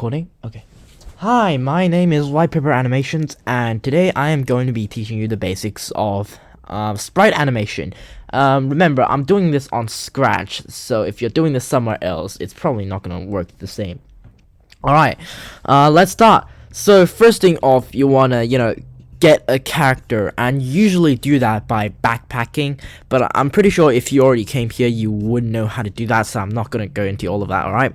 Recording? Okay. Hi, my name is White Paper Animations, and today I am going to be teaching you the basics of sprite animation. Remember, I'm doing this on Scratch, so if you're doing this somewhere else, it's probably not going to work the same. Alright, let's start. So first thing off, you want to, get a character, and usually do that by backpacking, but I'm pretty sure if you already came here, you would know how to do that, so I'm not going to go into all of that, alright?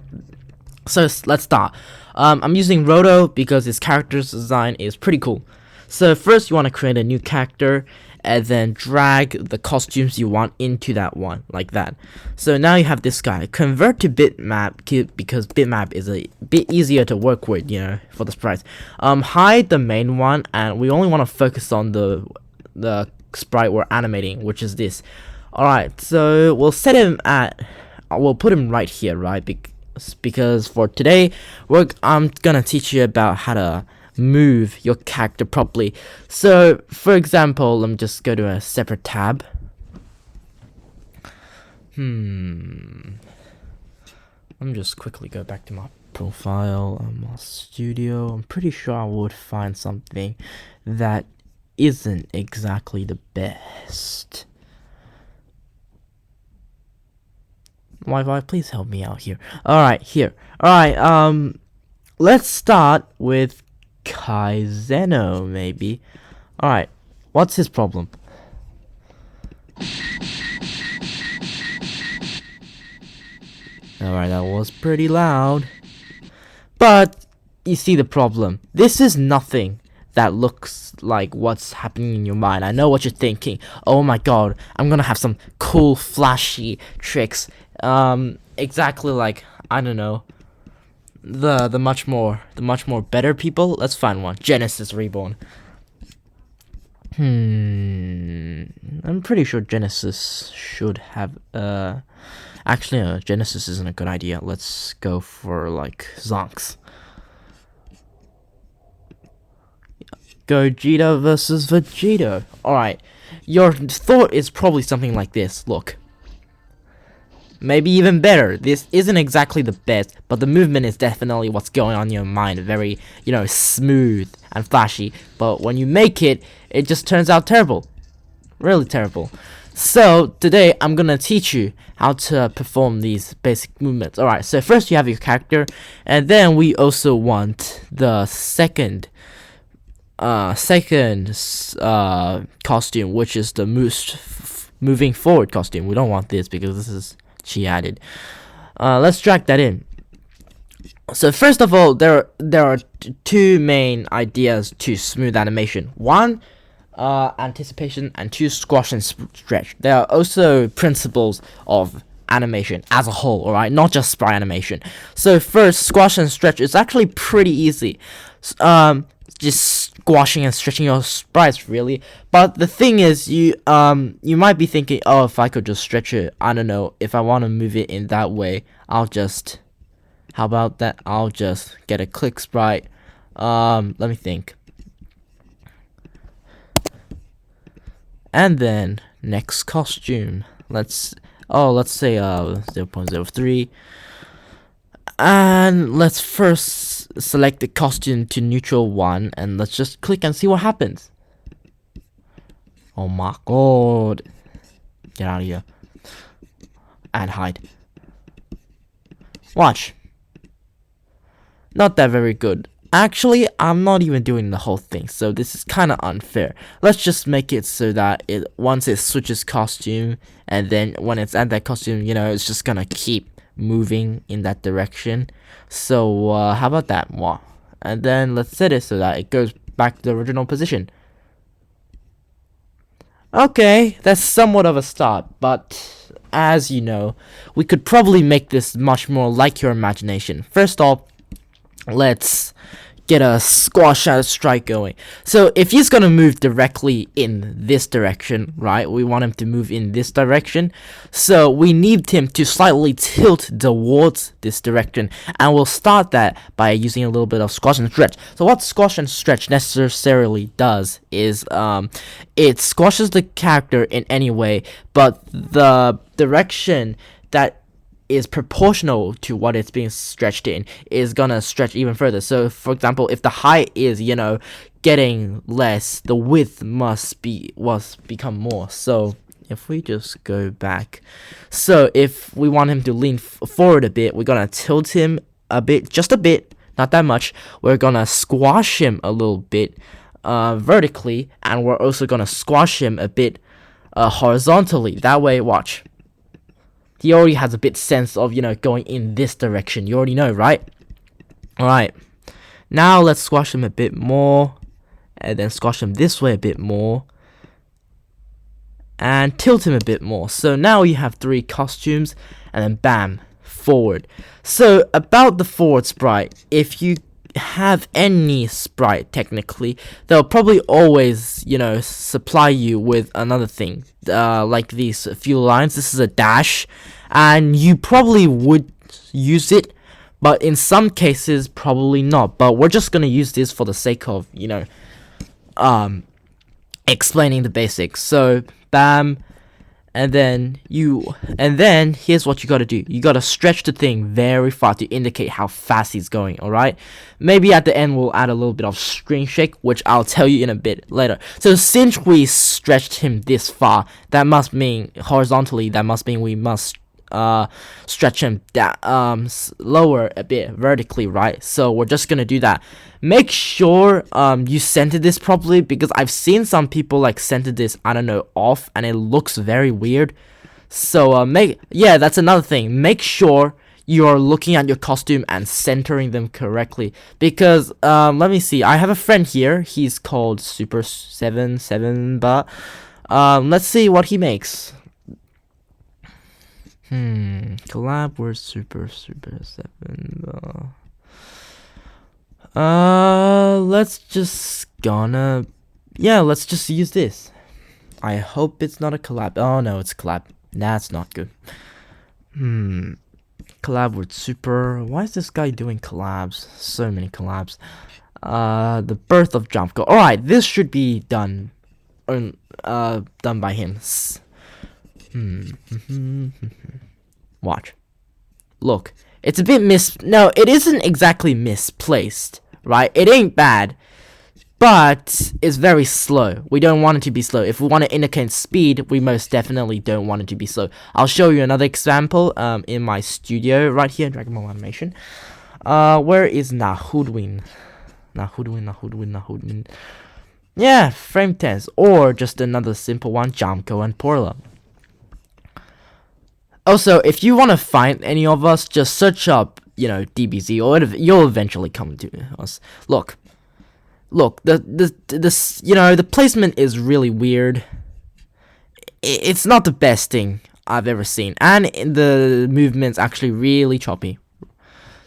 So let's start. I'm using Roto because his character's design is pretty cool. So first you want to create a new character and then drag the costumes you want into that one, like that. So now you have this guy. Convert to bitmap because bitmap is a bit easier to work with, for the sprites. Hide the main one, and we only want to focus on the sprite we're animating, which is this. Alright, so we'll set him we'll put him right here, right? Because for today I'm gonna teach you about how to move your character properly. So for example, let me just go to a separate tab. Let me just quickly go back to my profile and my studio. I'm pretty sure I would find something that isn't exactly the best. Wi-Fi, please help me out here. Alright, here. Alright, let's start with Kaizeno, maybe. Alright, what's his problem? Alright, that was pretty loud. But, you see the problem. This is nothing that looks like what's happening in your mind. I know what you're thinking. Oh my god, I'm gonna have some cool, flashy tricks. Exactly like, I don't know, the much more better people. Let's find one. Genesis Reborn. I'm pretty sure Genesis should have actually Genesis isn't a good idea. Let's go for like Zonks. Gogeta versus Vegeta. Alright, your thought is probably something like this. Look, maybe even better. This isn't exactly the best, but the movement is definitely what's going on in your mind. Very, smooth and flashy. But when you make it, it just turns out terrible. Really terrible. So, today I'm gonna teach you how to perform these basic movements. Alright, so first you have your character, and then we also want the second costume, which is the moving forward costume. We don't want this because this is she added. Let's drag that in. So first of all, there are two main ideas to smooth animation. One, anticipation, and two, squash and stretch. There are also principles of animation as a whole, alright, not just sprite animation. So first, squash and stretch is actually pretty easy. Just squashing and stretching your sprites, really. But the thing is, you might be thinking, oh, if I could just stretch it, I don't know, if I want to move it in that way, how about that, I'll just get a click sprite. Let me think. And then next costume, let's say 0.03. And let's first select the costume to neutral 1, and let's just click and see what happens. Oh my god. Get out of here. And hide. Watch. Not that very good. Actually, I'm not even doing the whole thing, so this is kind of unfair. Let's just make it so that once it switches costume, and then when it's at that costume, it's just gonna keep moving in that direction. So how about that? And then let's set it so that it goes back to the original position. Okay, that's somewhat of a start, but as you know, we could probably make this much more like your imagination. First off, let's get a squash and a strike going. So if he's gonna move directly in this direction, right, we want him to move in this direction, so we need him to slightly tilt towards this direction, and we'll start that by using a little bit of squash and stretch. So what squash and stretch necessarily does is it squashes the character in any way, but the direction that is proportional to what it's being stretched in is gonna stretch even further. So for example, if the height is, you know, getting less, the width must become more. So if we just go back, so if we want him to lean forward a bit, we're gonna tilt him a bit, just a bit, not that much. We're gonna squash him a little bit vertically, and we're also gonna squash him a bit horizontally. That way, watch, he already has a bit sense of, you know, going in this direction. You already know, right? Alright, now let's squash him a bit more, and then squash him this way a bit more, and tilt him a bit more. So now you have 3 costumes, and then bam, forward. So about the forward sprite, if you have any sprite, technically, they'll probably always, you know, supply you with another thing, like these few lines. This is a dash, and you probably would use it, but in some cases probably not. But we're just gonna use this for the sake of, you know, explaining the basics. So bam, and then here's what you gotta do. You gotta stretch the thing very far to indicate how fast he's going. Alright, maybe at the end we'll add a little bit of screen shake, which I'll tell you in a bit later. So since we stretched him this far, that must mean horizontally, that must mean we must stretch him lower a bit vertically, right? So we're just gonna do that. Make sure you center this properly, because I've seen some people like center this, I don't know, off, and it looks very weird. So that's another thing. Make sure you're looking at your costume and centering them correctly, because let me see, I have a friend here, he's called Super77, but let's see what he makes. Collab with Super7. Let's just let's just use this. I hope it's not a collab. Oh no, it's a collab. That's not good. Collab with Super. Why is this guy doing collabs? So many collabs. The birth of Jump Go. Alright, this should be done by him. Watch. Look, it's a bit no, it isn't exactly misplaced, right? It ain't bad, but it's very slow. We don't want it to be slow. If we want to indicate speed, we most definitely don't want it to be slow. I'll show you another example in my studio right here, Dragon Ball Animation. Where is Nahudwin? Nahudwin. Yeah, frame 10s, or just another simple one, Jamco and Porla. Also, if you want to find any of us, just search up, you know, DBZ, or you'll eventually come to us. Look, the placement is really weird. It's not the best thing I've ever seen, and the movement's actually really choppy.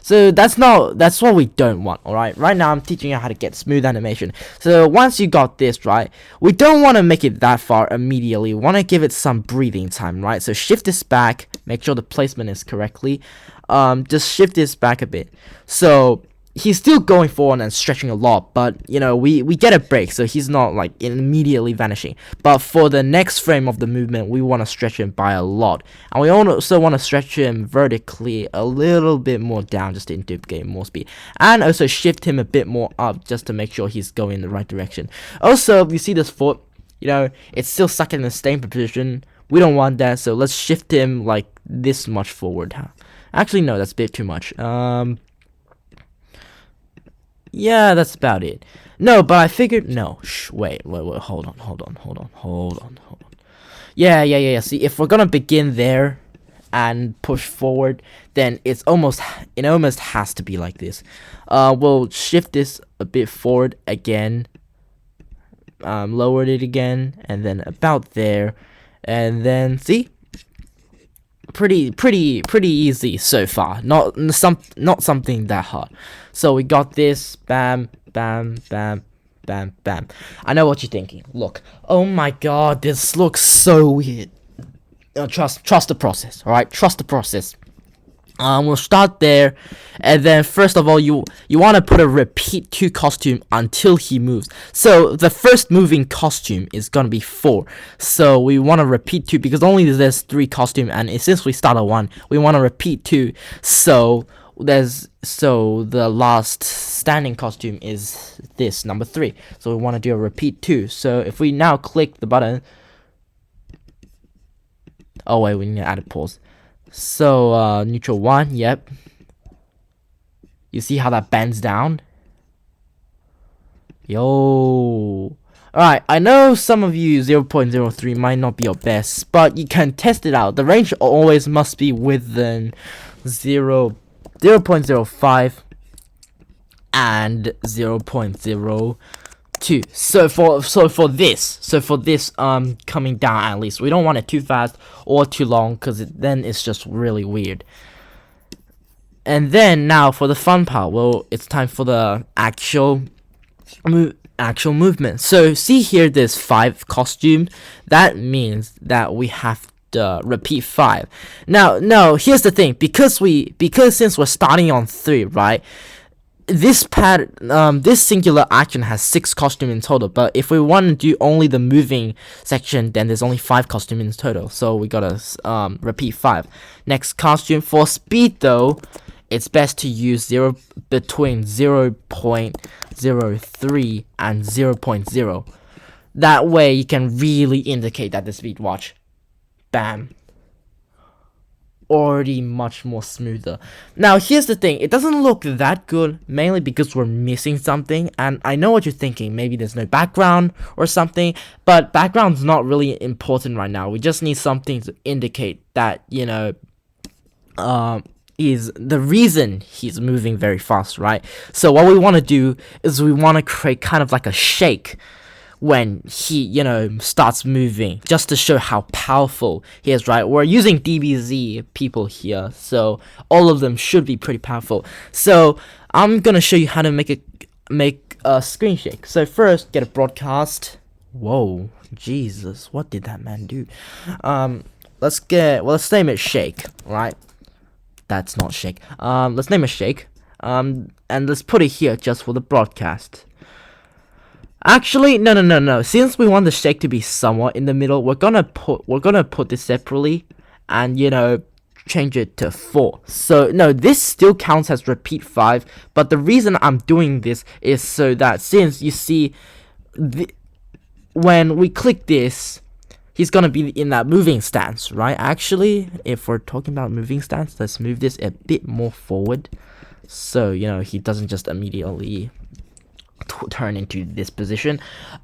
So that's what we don't want, alright? Right now I'm teaching you how to get smooth animation. So once you got this, right, we don't want to make it that far immediately. We want to give it some breathing time, right? So shift this back, make sure the placement is correctly. Just shift this back a bit. So he's still going forward and stretching a lot, but you know, we get a break, so he's not like immediately vanishing. But for the next frame of the movement, we want to stretch him by a lot, and we also want to stretch him vertically a little bit more down, just to indicate more speed, and also shift him a bit more up just to make sure he's going in the right direction. Also, if you see this foot, you know, it's still stuck in the same position. We don't want that, so let's shift him like this much forward. Actually, no, that's a bit too much. Yeah, that's about it. No, but I figured, no, wait, hold on. Yeah, see, if we're gonna begin there and push forward, then it almost has to be like this. We'll shift this a bit forward again, lowered it again, and then about there, and then, see? Pretty easy so far. Not something that hard. So we got this. Bam. I know what you're thinking. Look. Oh my god, this looks so weird. Trust the process. All right. Trust the process. We'll start there, and then first of all, you want to put a repeat 2 costume until he moves. So the first moving costume is gonna be 4. So we want to repeat 2 because only there's 3 costume, and since we start at 1, we want to repeat 2. So the last standing costume is this number 3. So we want to do a repeat 2. So if we now click the button, oh wait, we need to add a pause. So neutral 1, yep. You see how that bends down? Yo. Alright, I know some of you 0.03 might not be your best, but you can test it out. The range always must be within 0.05 and 0.02. So for this coming down, at least we don't want it too fast or too long, because then it's just really weird. And then now for the fun part, well, it's time for the actual movement. So see here, there's 5 costumes. That means that we have to repeat 5. Now, no, here's the thing, because since we're starting on 3, right? This singular action has 6 costumes in total, but if we want to do only the moving section, then there's only 5 costumes in total. So we gotta repeat 5. Next costume for speed, though, it's best to use between 0.03 and 0.0. That way you can really indicate that the speed. Watch, bam. Already much more smoother. Now here's the thing, it doesn't look that good, mainly because we're missing something, and I know what you're thinking, maybe there's no background or something, but background's not really important right now. We just need something to indicate that, you know, is the reason he's moving very fast, right? So what we want to do is we want to create kind of like a shake when he, you know, starts moving, just to show how powerful he is, right? We're using DBZ people here, so all of them should be pretty powerful. So I'm gonna show you how to make a screen shake. So first, get a broadcast. Whoa, Jesus, what did that man do? Let's name it shake, right? That's not shake. Let's name it shake. And let's put it here just for the broadcast. Actually, no. Since we want the shake to be somewhat in the middle, we're gonna put this separately, and, you know, change it to 4. So no, this still counts as repeat 5, but the reason I'm doing this is so that, since you see, when we click this, he's gonna be in that moving stance, right? Actually, if we're talking about moving stance, let's move this a bit more forward, so, you know, he doesn't just immediately turn into this position.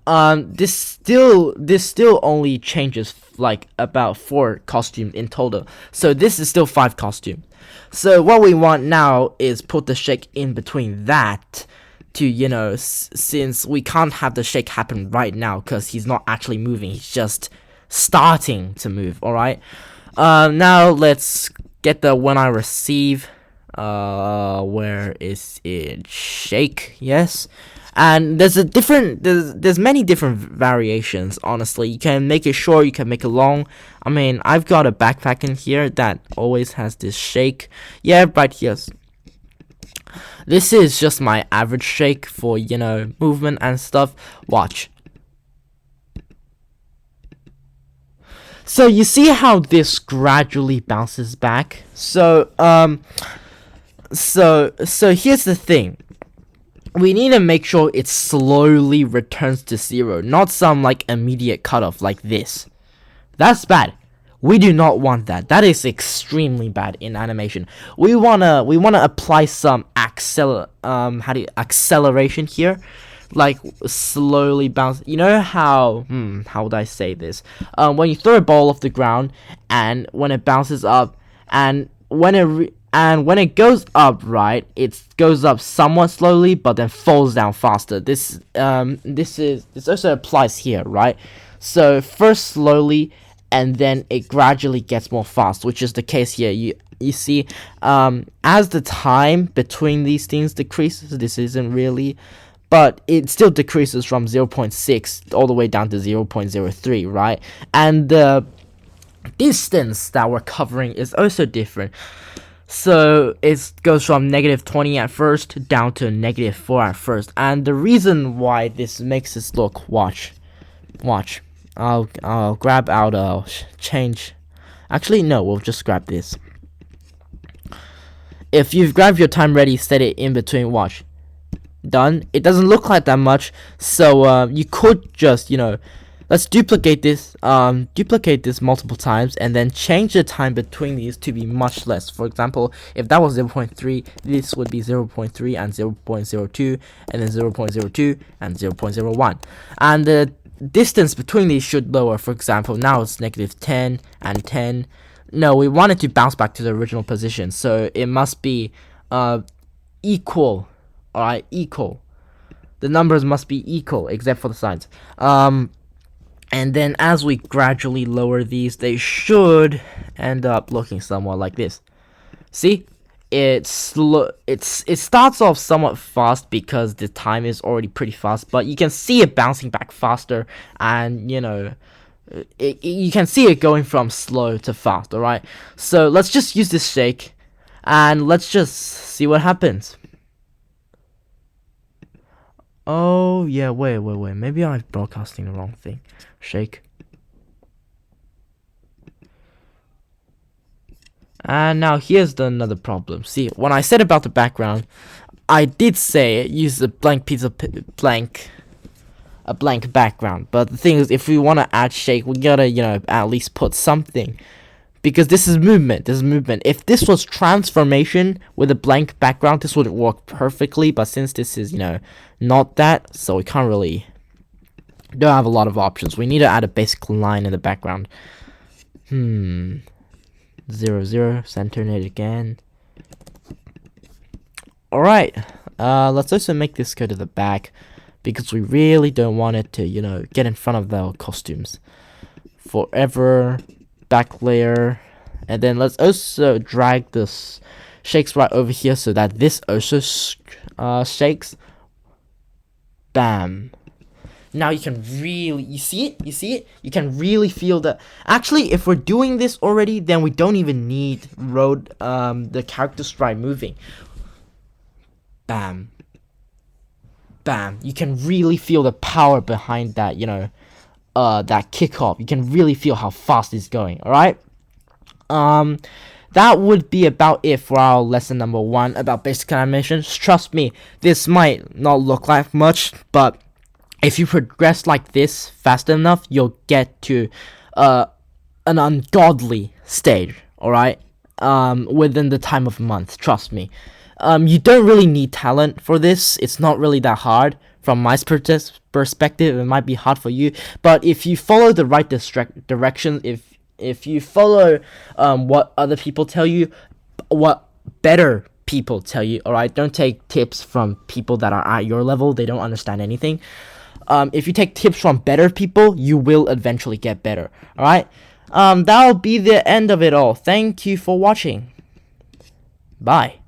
This still only changes like about 4 costumes in total, so this is still 5 costumes. So what we want now is put the shake in between that to, you know, since we can't have the shake happen right now because he's not actually moving, he's just starting to move. All right, now let's get the when I receive. Where is it? Shake, yes. And there's many different variations, honestly. You can make it short, you can make it long. I mean, I've got a backpack in here that always has this shake. Yeah, right here. This is just my average shake for, you know, movement and stuff. Watch. So you see how this gradually bounces back? So here's the thing. We need to make sure it slowly returns to 0, not some like immediate cutoff like this. That's bad. We do not want that. That is extremely bad in animation. We wanna apply some acceleration here, like slowly bounce. You know how would I say this? When you throw a ball off the ground, and when it bounces up, and when it goes up, right, it goes up somewhat slowly, but then falls down faster. This also applies here, right? So first slowly, and then it gradually gets more fast, which is the case here. You see, as the time between these things decreases, this isn't really, but it still decreases from 0.6 all the way down to 0.03, right? And the distance that we're covering is also different. So it goes from -20 at first down to -4 at first. And the reason why this makes this look, watch. I'll grab out change. Actually, no, we'll just grab this. If you've grabbed your time ready, set it in between. Watch. Done. It doesn't look like that much, so you could just, let's duplicate this multiple times and then change the time between these to be much less. For example, if that was 0.3, this would be 0.3 and 0.02 and then 0.02 and 0.01, and the distance between these should lower. For example, now it's -10 and 10. No, we want it to bounce back to the original position, so it must be equal. Alright, equal. The numbers must be equal, except for the signs. And then as we gradually lower these, they should end up looking somewhat like this. See? It starts off somewhat fast because the time is already pretty fast, but you can see it bouncing back faster, and you can see it going from slow to fast. Alright, so let's just use this shake and let's just see what happens. Oh yeah, wait, maybe I'm broadcasting the wrong thing. Shake. And now here's another problem. See, when I said about the background, I did say use a blank background. But the thing is, if we want to add shake, we gotta, at least put something. Because this is movement. If this was transformation with a blank background, this would work perfectly. But since this is, not that, so we don't have a lot of options. We need to add a basic line in the background. 0, 0, center it again. Alright, let's also make this go to the back, because we really don't want it to, get in front of the costumes. Forever, back layer, and then let's also drag this shakes right over here so that this also shakes. Bam. Now you can really, you see it? You can really feel the, actually, if we're doing this already, then we don't even need the character sprite moving. Bam. Bam. You can really feel the power behind that, that kickoff. You can really feel how fast it's going, alright? That would be about it for our lesson number 1 about basic animations. Trust me, this might not look like much, but if you progress like this fast enough, you'll get to an ungodly stage, alright? Within the time of a month, trust me. You don't really need talent for this. It's not really that hard. From my perspective, it might be hard for you, but if you follow the right direction, if you follow what other people tell you, what better people tell you, alright? Don't take tips from people that are at your level. They don't understand anything. If you take tips from better people, you will eventually get better, alright? That'll be the end of it all. Thank you for watching. Bye.